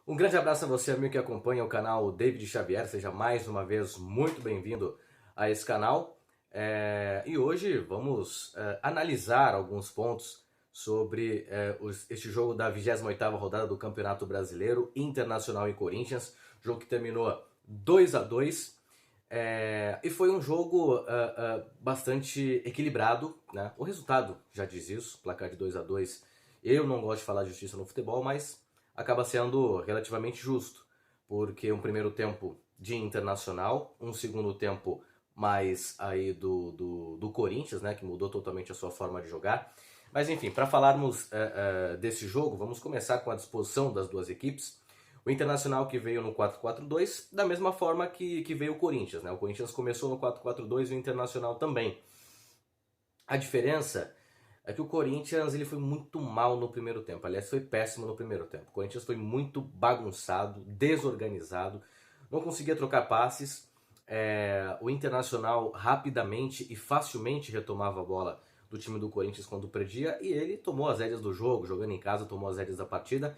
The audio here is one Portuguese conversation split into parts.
Um grande abraço a você, amigo que acompanha o canal David Xavier. Seja mais uma vez muito bem-vindo a esse canal. E hoje vamos analisar alguns pontos sobre este jogo da 28ª rodada do Campeonato Brasileiro, Internacional e Corinthians. Jogo que terminou 2-2. E foi um jogo bastante equilibrado, né? O resultado já diz isso, placar de 2-2. Eu não gosto de falar de justiça no futebol, mas acaba sendo relativamente justo, porque um primeiro tempo de Internacional, um segundo tempo mais aí do Corinthians, né, que mudou totalmente a sua forma de jogar. Mas enfim, para falarmos desse jogo, vamos começar com a disposição das duas equipes. O Internacional que veio no 4-4-2, da mesma forma que veio o Corinthians, né? O Corinthians começou no 4-4-2 e o Internacional também. A diferença é que o Corinthians ele foi muito mal no primeiro tempo. Aliás, foi péssimo no primeiro tempo. O Corinthians foi muito bagunçado, desorganizado, não conseguia trocar passes. O Internacional rapidamente e facilmente retomava a bola do time do Corinthians quando perdia e ele tomou as rédeas do jogo, jogando em casa, tomou as rédeas da partida,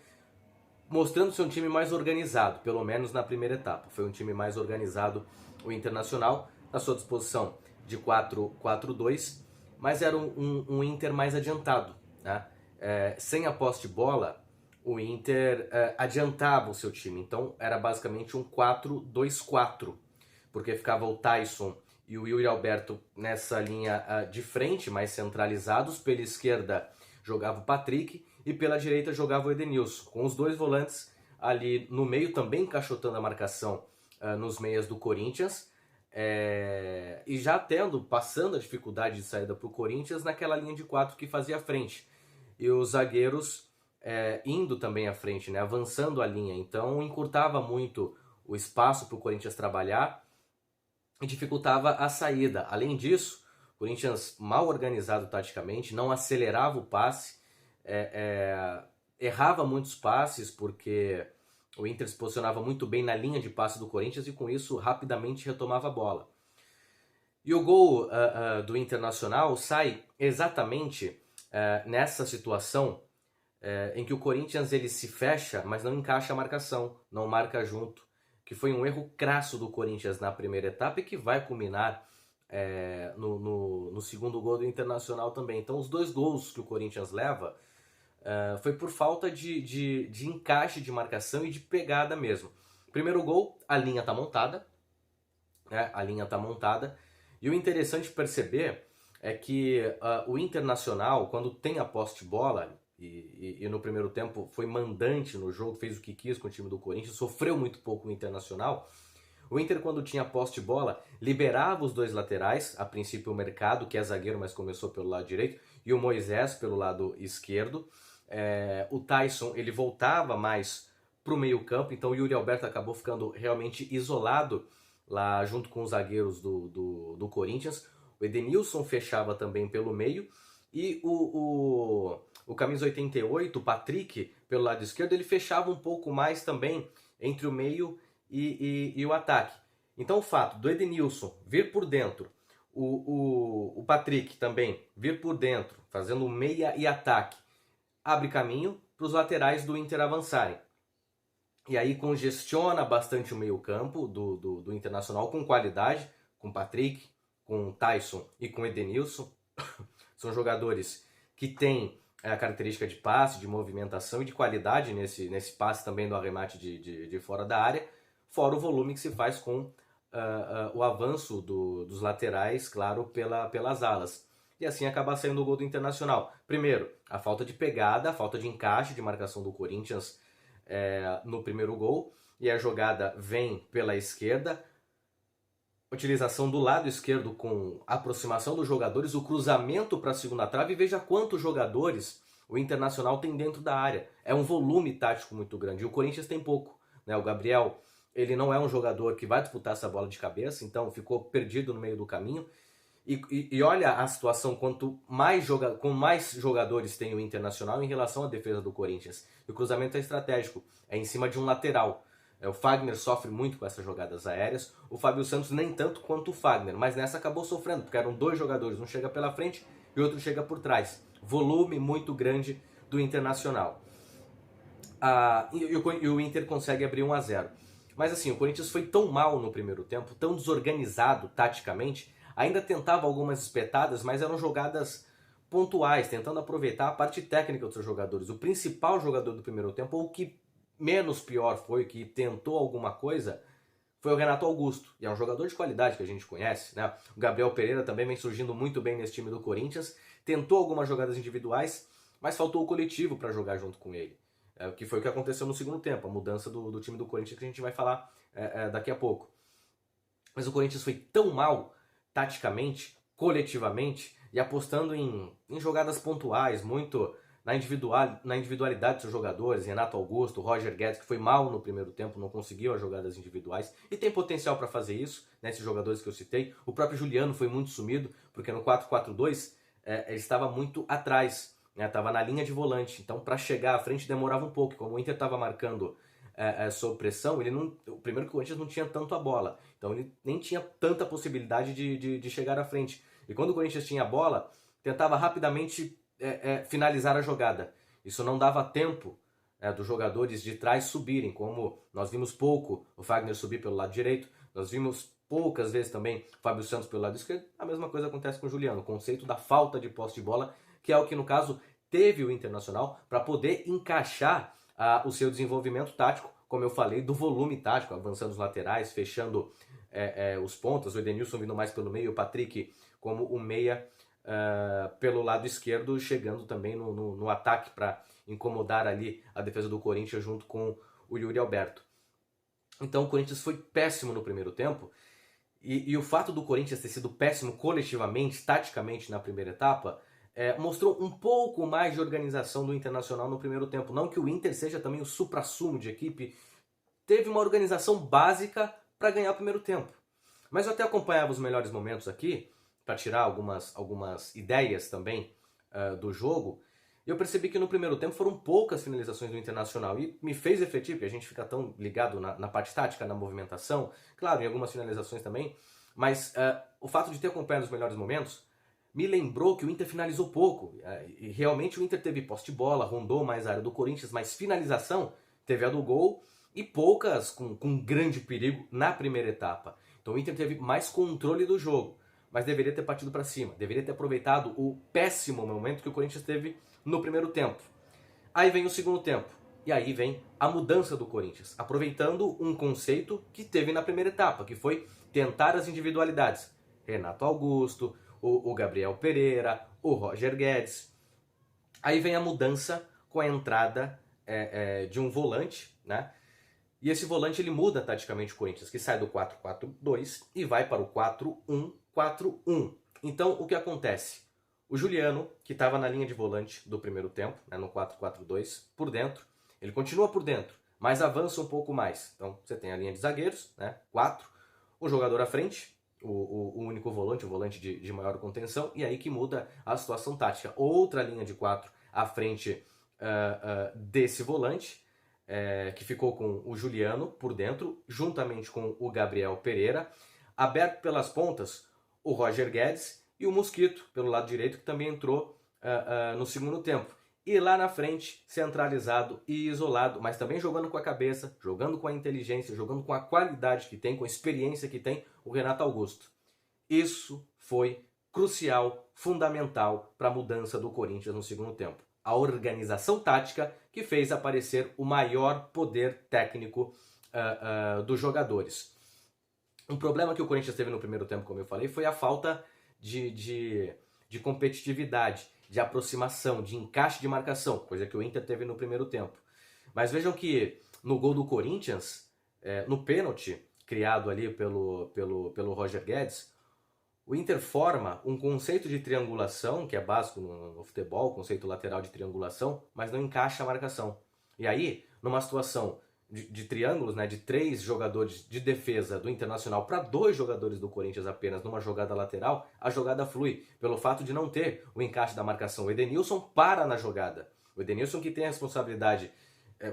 mostrando ser um time mais organizado, pelo menos na primeira etapa. Foi um time mais organizado o Internacional, na sua disposição de 4-4-2, mas era um Inter mais adiantado, né? Sem a posse de bola, o Inter adiantava o seu time, então era basicamente um 4-2-4, porque ficava o Tyson e o Yuri Alberto nessa linha de frente, mais centralizados. Pela esquerda jogava o Patrick e pela direita jogava o Edenilson, com os dois volantes ali no meio também encaixotando a marcação nos meias do Corinthians, e já passando a dificuldade de saída para o Corinthians naquela linha de quatro que fazia frente. E os zagueiros indo também à frente, né, avançando a linha. Então encurtava muito o espaço para o Corinthians trabalhar e dificultava a saída. Além disso, o Corinthians mal organizado taticamente, não acelerava o passe, errava muitos passes porque o Inter se posicionava muito bem na linha de passe do Corinthians e com isso rapidamente retomava a bola. E o gol do Internacional sai exatamente nessa situação em que o Corinthians ele se fecha, mas não encaixa a marcação, não marca junto, que foi um erro crasso do Corinthians na primeira etapa e que vai culminar no segundo gol do Internacional também. Então os dois gols que o Corinthians leva foi por falta de encaixe de marcação e de pegada mesmo. Primeiro gol, a linha está montada, né? A linha está montada. E o interessante perceber é que o Internacional, quando tem a posse de bola, e no primeiro tempo foi mandante no jogo, fez o que quis com o time do Corinthians, sofreu muito pouco o Internacional. O Inter, quando tinha posse de bola, liberava os dois laterais, a princípio o Mercado, que é zagueiro, mas começou pelo lado direito, e o Moisés pelo lado esquerdo. O Tyson ele voltava mais para o meio campo, então o Yuri Alberto acabou ficando realmente isolado lá junto com os zagueiros do Corinthians. O Edenilson fechava também pelo meio e o camisa 88, o Patrick, pelo lado esquerdo, ele fechava um pouco mais também entre o meio e o ataque. Então o fato do Edenilson vir por dentro, o Patrick também vir por dentro, fazendo meia e ataque, abre caminho para os laterais do Inter avançarem. E aí congestiona bastante o meio-campo do Internacional com qualidade, com Patrick, com Tyson e com Edenilson. São jogadores que têm a característica de passe, de movimentação e de qualidade nesse passe também do arremate de fora da área, fora o volume que se faz com o avanço dos laterais, claro, pelas alas. E assim acaba saindo o gol do Internacional. Primeiro, a falta de pegada, a falta de encaixe de marcação do Corinthians no primeiro gol, e a jogada vem pela esquerda, utilização do lado esquerdo com aproximação dos jogadores, o cruzamento para a segunda trave, e veja quantos jogadores o Internacional tem dentro da área. É um volume tático muito grande, e o Corinthians tem pouco, né? O Gabriel, ele não é um jogador que vai disputar essa bola de cabeça, então ficou perdido no meio do caminho. E olha a situação, com mais jogadores tem o Internacional em relação à defesa do Corinthians. E o cruzamento é estratégico, é em cima de um lateral. O Fagner sofre muito com essas jogadas aéreas, o Fábio Santos nem tanto quanto o Fagner, mas nessa acabou sofrendo, porque eram dois jogadores, um chega pela frente e o outro chega por trás. Volume muito grande do Internacional. E o Inter consegue abrir 1-0. Mas assim, o Corinthians foi tão mal no primeiro tempo, tão desorganizado taticamente, ainda tentava algumas espetadas, mas eram jogadas pontuais, tentando aproveitar a parte técnica dos seus jogadores. O principal jogador do primeiro tempo, ou o que menos pior foi, que tentou alguma coisa, foi o Renato Augusto. E é um jogador de qualidade que a gente conhece, né? O Gabriel Pereira também vem surgindo muito bem nesse time do Corinthians. Tentou algumas jogadas individuais, mas faltou o coletivo para jogar junto com ele. Que foi o que aconteceu no segundo tempo, a mudança do time do Corinthians, que a gente vai falar daqui a pouco. Mas o Corinthians foi tão mal, taticamente, coletivamente, e apostando em jogadas pontuais, muito na individualidade dos seus jogadores, Renato Augusto, Roger Guedes, que foi mal no primeiro tempo, não conseguiu as jogadas individuais, e tem potencial para fazer isso, né, esses jogadores que eu citei. O próprio Juliano foi muito sumido, porque no 4-4-2 ele estava muito atrás, estava na linha de volante, então para chegar à frente demorava um pouco. Como o Inter estava marcando sob pressão, o primeiro que o Corinthians não tinha tanto a bola, então ele nem tinha tanta possibilidade de chegar à frente. E quando o Corinthians tinha a bola, tentava rapidamente finalizar a jogada. Isso não dava tempo dos jogadores de trás subirem, como nós vimos pouco o Fagner subir pelo lado direito, nós vimos poucas vezes também o Fábio Santos pelo lado esquerdo. A mesma coisa acontece com o Juliano, o conceito da falta de posse de bola, que é o que no caso teve o Internacional para poder encaixar o seu desenvolvimento tático, como eu falei, do volume tático, avançando os laterais, fechando os pontas, o Edenilson vindo mais pelo meio, o Patrick como o meia pelo lado esquerdo, chegando também no ataque para incomodar ali a defesa do Corinthians junto com o Yuri Alberto. Então o Corinthians foi péssimo no primeiro tempo, e o fato do Corinthians ter sido péssimo coletivamente, taticamente na primeira etapa, mostrou um pouco mais de organização do Internacional no primeiro tempo. Não que o Inter seja também o suprassumo de equipe, teve uma organização básica para ganhar o primeiro tempo. Mas eu até acompanhava os melhores momentos aqui, para tirar algumas ideias também do jogo, e eu percebi que no primeiro tempo foram poucas finalizações do Internacional, e me fez refletir, porque a gente fica tão ligado na parte tática, na movimentação, claro, em algumas finalizações também, mas o fato de ter acompanhado os melhores momentos me lembrou que o Inter finalizou pouco, e realmente o Inter teve posse de bola, rondou mais a área do Corinthians, mas finalização teve a do gol, e poucas com grande perigo na primeira etapa. Então o Inter teve mais controle do jogo, mas deveria ter partido para cima, deveria ter aproveitado o péssimo momento que o Corinthians teve no primeiro tempo. Aí vem o segundo tempo, e aí vem a mudança do Corinthians, aproveitando um conceito que teve na primeira etapa, que foi tentar as individualidades. Renato Augusto, o Gabriel Pereira, o Roger Guedes. Aí vem a mudança com a entrada de um volante, né? E esse volante ele muda taticamente o Corinthians, que sai do 4-4-2 e vai para o 4-1-4-1. Então, o que acontece? O Juliano, que estava na linha de volante do primeiro tempo, né, no 4-4-2, por dentro, ele continua por dentro, mas avança um pouco mais. Então, você tem a linha de zagueiros, né, 4, o jogador à frente, o único volante, o volante de maior contenção, e aí que muda a situação tática. Outra linha de 4 à frente desse volante, que ficou com o Juliano por dentro, juntamente com o Gabriel Pereira, aberto pelas pontas o Roger Guedes e o Mosquito pelo lado direito, que também entrou no segundo tempo. E lá na frente, centralizado e isolado, mas também jogando com a cabeça, jogando com a inteligência, jogando com a qualidade que tem, com a experiência que tem, o Renato Augusto. Isso foi crucial, fundamental para a mudança do Corinthians no segundo tempo. A organização tática que fez aparecer o maior poder técnico dos jogadores. Um problema que o Corinthians teve no primeiro tempo, como eu falei, foi a falta de competitividade, de aproximação, de encaixe de marcação, coisa que o Inter teve no primeiro tempo. Mas vejam que no gol do Corinthians, no pênalti criado ali pelo Roger Guedes, o Inter forma um conceito de triangulação, que é básico no futebol, o conceito lateral de triangulação, mas não encaixa a marcação. E aí, numa situação de triângulos, né, de 3 jogadores de defesa do Internacional para 2 jogadores do Corinthians apenas numa jogada lateral, a jogada flui pelo fato de não ter o encaixe da marcação. O Edenilson para na jogada. O Edenilson, que tem a responsabilidade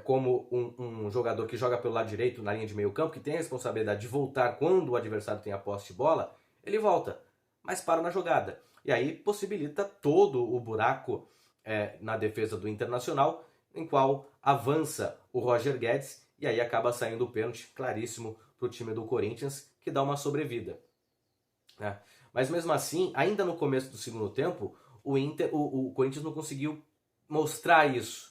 como um jogador que joga pelo lado direito na linha de meio campo, que tem a responsabilidade de voltar quando o adversário tem a posse de bola, ele volta, mas para na jogada. E aí possibilita todo o buraco na defesa do Internacional, em qual avança o Roger Guedes e aí acaba saindo o pênalti claríssimo para o time do Corinthians, que dá uma sobrevida, né? Mas mesmo assim, ainda no começo do segundo tempo, o Corinthians não conseguiu mostrar isso.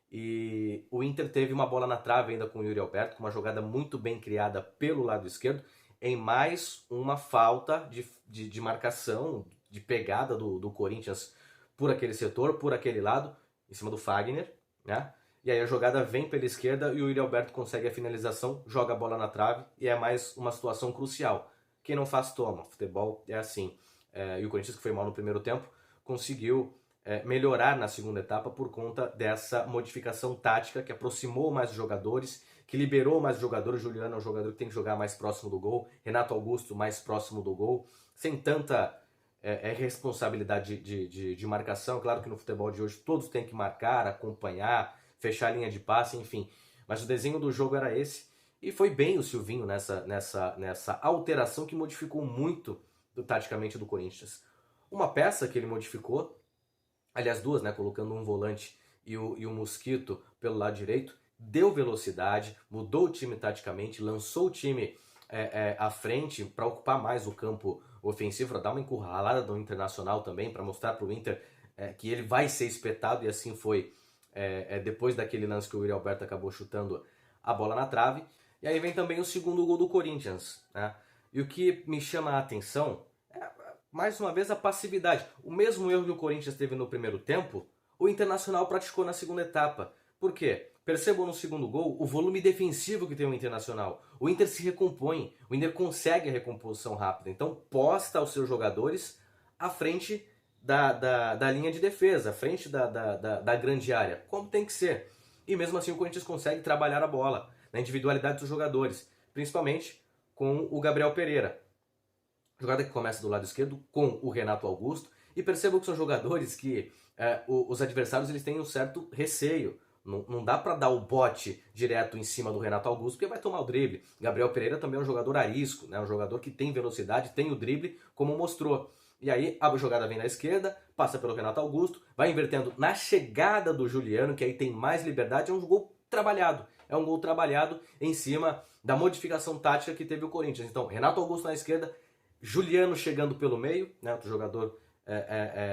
E o Inter teve uma bola na trave ainda com o Yuri Alberto, com uma jogada muito bem criada pelo lado esquerdo, em mais uma falta de marcação, de pegada do Corinthians por aquele setor, por aquele lado, em cima do Fagner, né? E aí a jogada vem pela esquerda e o Yuri Alberto consegue a finalização, joga a bola na trave e é mais uma situação crucial. Quem não faz, toma. Futebol é assim. E o Corinthians, que foi mal no primeiro tempo, conseguiu melhorar na segunda etapa por conta dessa modificação tática que aproximou mais os jogadores, que liberou mais os jogadores. Juliano é um jogador que tem que jogar mais próximo do gol, Renato Augusto mais próximo do gol, sem tanta responsabilidade de marcação. Claro que no futebol de hoje todos têm que marcar, acompanhar, fechar a linha de passe, enfim. Mas o desenho do jogo era esse. E foi bem o Silvinho nessa alteração que modificou muito taticamente do Corinthians. Uma peça que ele modificou, aliás duas, né, colocando um volante e o Mosquito pelo lado direito, deu velocidade, mudou o time taticamente, lançou o time à frente para ocupar mais o campo ofensivo, para dar uma encurralada do Internacional também, para mostrar para o Inter que ele vai ser espetado, e assim foi depois daquele lance que o Yuri Alberto acabou chutando a bola na trave. E aí vem também o segundo gol do Corinthians, né? E o que me chama a atenção é, mais uma vez, a passividade. O mesmo erro que o Corinthians teve no primeiro tempo, o Internacional praticou na segunda etapa. Por quê? Percebam no segundo gol o volume defensivo que tem o Internacional. O Inter se recompõe, o Inter consegue a recomposição rápida. Então posta os seus jogadores à frente da linha de defesa, à frente da grande área, como tem que ser. E mesmo assim o Corinthians consegue trabalhar a bola na individualidade dos jogadores, principalmente com o Gabriel Pereira. Jogada que começa do lado esquerdo com o Renato Augusto, e percebam que são jogadores que os adversários eles têm um certo receio. Não dá para dar o bote direto em cima do Renato Augusto, porque vai tomar o drible. Gabriel Pereira também é um jogador arisco, né? Um jogador que tem velocidade, tem o drible, como mostrou. E aí a jogada vem na esquerda, passa pelo Renato Augusto, vai invertendo na chegada do Juliano, que aí tem mais liberdade, é um gol trabalhado. É um gol trabalhado em cima da modificação tática que teve o Corinthians. Então, Renato Augusto na esquerda, Juliano chegando pelo meio, né, outro jogador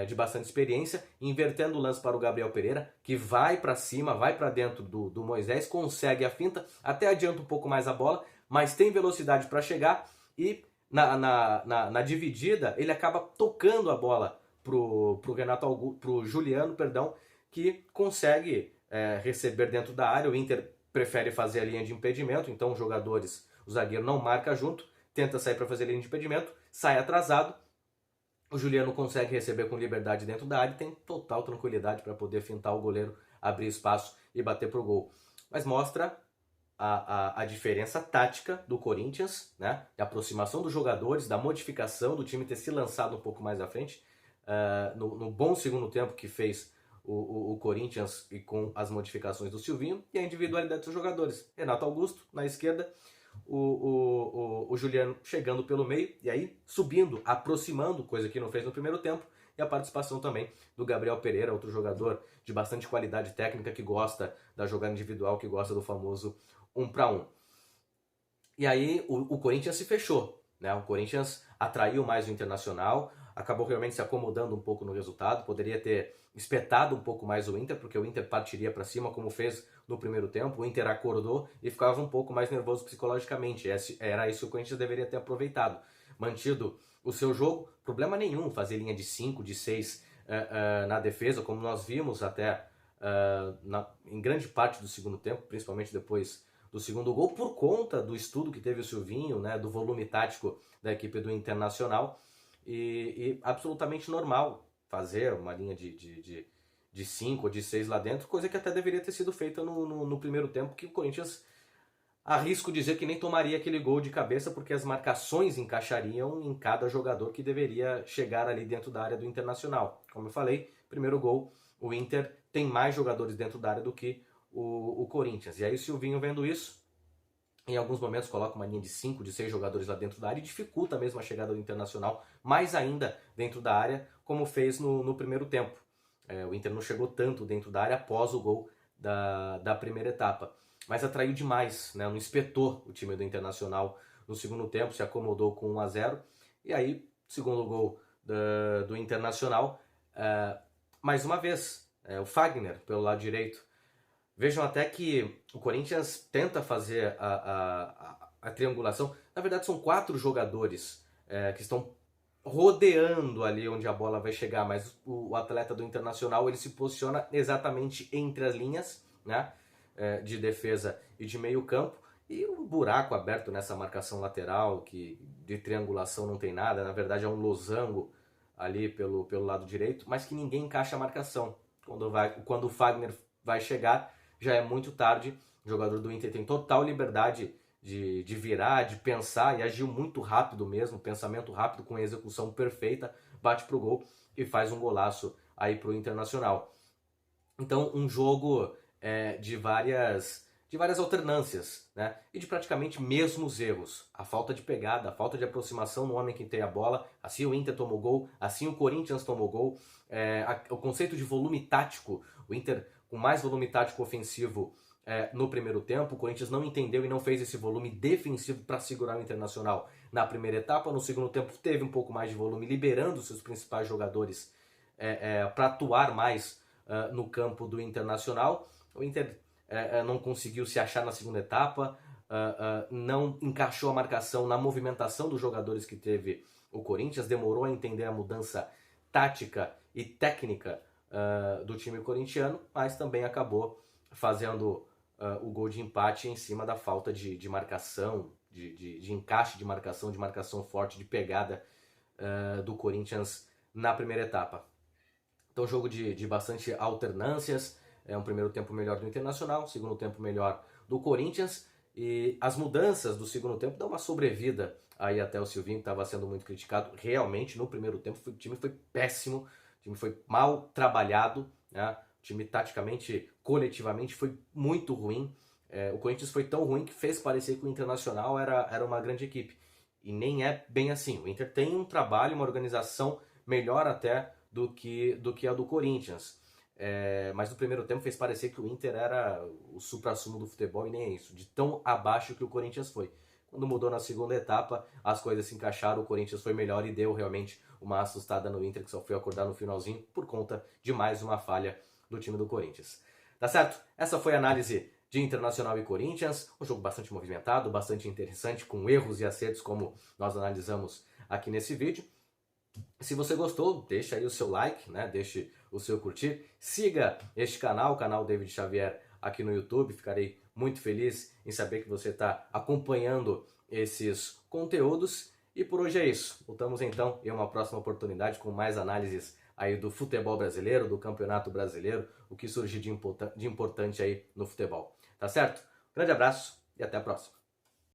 de bastante experiência, invertendo o lance para o Gabriel Pereira, que vai para cima, vai para dentro do Moisés, consegue a finta, até adianta um pouco mais a bola, mas tem velocidade para chegar e na dividida ele acaba tocando a bola pro Juliano, perdão, que consegue receber dentro da área. O Inter prefere fazer a linha de impedimento, então os jogadores, o zagueiro não marca junto, tenta sair para fazer a linha de impedimento, sai atrasado, o Juliano consegue receber com liberdade dentro da área e tem total tranquilidade para poder fintar o goleiro, abrir espaço e bater pro gol. Mas mostra a diferença tática do Corinthians, né? A aproximação dos jogadores, da modificação do time ter se lançado um pouco mais à frente, no bom segundo tempo que fez o Corinthians e com as modificações do Silvinho, e a individualidade dos jogadores. Renato Augusto na esquerda, o Juliano chegando pelo meio e aí subindo, aproximando, coisa que não fez no primeiro tempo, e a participação também do Gabriel Pereira, outro jogador de bastante qualidade técnica, que gosta da jogada individual, que gosta do famoso 1 para 1. E aí o Corinthians se fechou, né? O Corinthians atraiu mais o Internacional, acabou realmente se acomodando um pouco no resultado, poderia ter espetado um pouco mais o Inter, porque o Inter partiria para cima, como fez no primeiro tempo. O Inter acordou e ficava um pouco mais nervoso psicologicamente. Era isso que o Corinthians deveria ter aproveitado. Mantido o seu jogo, problema nenhum fazer linha de 5, de 6 na defesa, como nós vimos até em grande parte do segundo tempo, principalmente depois do segundo gol, por conta do estudo que teve o Silvinho, né, do volume tático da equipe do Internacional, e absolutamente normal fazer uma linha de 5 ou de 6 lá dentro, coisa que até deveria ter sido feita no primeiro tempo, que o Corinthians, arrisco dizer que nem tomaria aquele gol de cabeça, porque as marcações encaixariam em cada jogador que deveria chegar ali dentro da área do Internacional. Como eu falei, primeiro gol, o Inter tem mais jogadores dentro da área do que o Corinthians. E aí o Silvinho, vendo isso, em alguns momentos coloca uma linha de 5, de 6 jogadores lá dentro da área e dificulta mesmo a chegada do Internacional, mais ainda dentro da área, como fez no primeiro tempo. O Inter não chegou tanto dentro da área após o gol da primeira etapa. Mas atraiu demais, né? Não espetou o time do Internacional no segundo tempo, se acomodou com 1-0. E aí, segundo gol do Internacional, mais uma vez, o Fagner pelo lado direito. Vejam até que o Corinthians tenta fazer a triangulação. Na verdade, são 4 jogadores que estão rodeando ali onde a bola vai chegar, mas o atleta do Internacional ele se posiciona exatamente entre as linhas, né, de defesa e de meio campo, e um buraco aberto nessa marcação lateral, que de triangulação não tem nada, na verdade é um losango ali pelo lado direito, mas que ninguém encaixa a marcação. Quando o Fagner vai chegar, já é muito tarde, o jogador do Inter tem total liberdade de virar, de pensar, e agiu muito rápido mesmo, pensamento rápido com a execução perfeita, bate pro gol e faz um golaço aí pro Internacional. Então, um jogo de várias alternâncias, né? E de praticamente mesmos erros. A falta de pegada, a falta de aproximação no homem que tem a bola. Assim o Inter tomou gol, assim o Corinthians tomou gol. O conceito de volume tático, o Inter com mais volume tático ofensivo no primeiro tempo, o Corinthians não entendeu e não fez esse volume defensivo para segurar o Internacional na primeira etapa. No segundo tempo teve um pouco mais de volume, liberando seus principais jogadores para atuar mais no campo do Internacional. O Inter não conseguiu se achar na segunda etapa, não encaixou a marcação na movimentação dos jogadores que teve o Corinthians, demorou a entender a mudança tática e técnica do time corintiano, mas também acabou fazendo o gol de empate em cima da falta de marcação, de encaixe de marcação forte, de pegada do Corinthians na primeira etapa. Então, jogo de bastante alternâncias, um primeiro tempo melhor do Internacional, segundo tempo melhor do Corinthians, e as mudanças do segundo tempo dão uma sobrevida aí até o Silvinho, que estava sendo muito criticado. Realmente, no primeiro tempo, o time foi péssimo, o time foi mal trabalhado, né? O time taticamente, coletivamente, foi muito ruim. O Corinthians foi tão ruim que fez parecer que o Internacional era uma grande equipe. E nem é bem assim. O Inter tem um trabalho, uma organização melhor até do que a do Corinthians. Mas no primeiro tempo fez parecer que o Inter era o supra-sumo do futebol e nem é isso, de tão abaixo que o Corinthians foi. Quando mudou na segunda etapa, as coisas se encaixaram, o Corinthians foi melhor e deu realmente uma assustada no Inter, que só foi acordar no finalzinho por conta de mais uma falha do time do Corinthians. Tá certo? Essa foi a análise de Internacional e Corinthians, um jogo bastante movimentado, bastante interessante, com erros e acertos como nós analisamos aqui nesse vídeo. Se você gostou, deixa aí o seu like, né? Deixe o seu curtir. Siga este canal, o canal David Xavier aqui no YouTube. Ficarei muito feliz em saber que você está acompanhando esses conteúdos. E por hoje é isso. Voltamos então em uma próxima oportunidade com mais análises aí do futebol brasileiro, do Campeonato Brasileiro, o que surge de importante aí no futebol. Tá certo? Grande abraço e até a próxima.